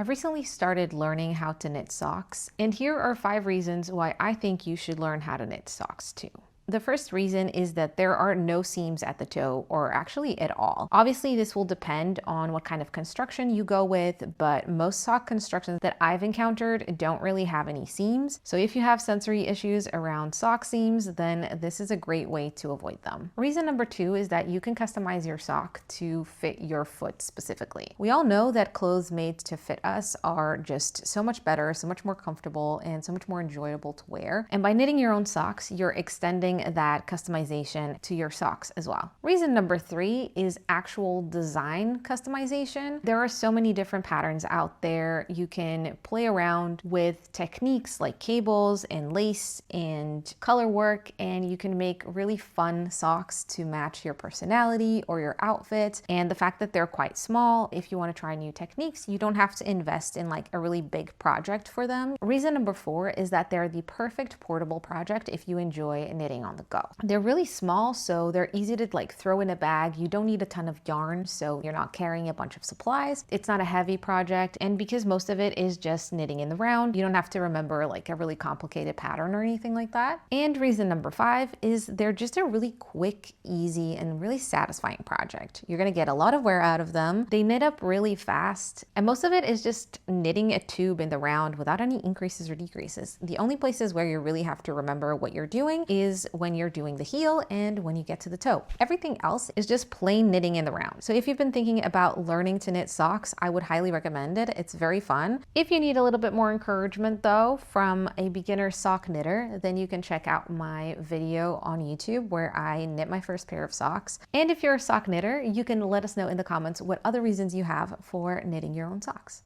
I've recently started learning how to knit socks, and here are 5 reasons why I think you should learn how to knit socks too. The first reason is that there are no seams at the toe, or actually at all. Obviously, this will depend on what kind of construction you go with, but most sock constructions that I've encountered don't really have any seams. So if you have sensory issues around sock seams, then this is a great way to avoid them. Reason number 2 is that you can customize your sock to fit your foot specifically. We all know that clothes made to fit us are just so much better, so much more comfortable, and so much more enjoyable to wear. And by knitting your own socks, you're extending that customization to your socks as well. Reason number 3 is actual design customization. There are so many different patterns out there. You can play around with techniques like cables and lace and color work, and you can make really fun socks to match your personality or your outfit. And the fact that they're quite small, if you want to try new techniques, you don't have to invest in like a really big project for them. Reason number 4 is that they're the perfect portable project if you enjoy knitting on the go. They're really small, so they're easy to like throw in a bag. You don't need a ton of yarn, so you're not carrying a bunch of supplies. It's not a heavy project, and because most of it is just knitting in the round, you don't have to remember like a really complicated pattern or anything like that. And reason number 5 is they're just a really quick, easy, and really satisfying project. You're gonna get a lot of wear out of them. They knit up really fast, and most of it is just knitting a tube in the round without any increases or decreases. The only places where you really have to remember what you're doing is when you're doing the heel and when you get to the toe. Everything else is just plain knitting in the round. So if you've been thinking about learning to knit socks, I would highly recommend it. It's very fun. If you need a little bit more encouragement though from a beginner sock knitter, then you can check out my video on YouTube where I knit my first pair of socks. And if you're a sock knitter, you can let us know in the comments what other reasons you have for knitting your own socks.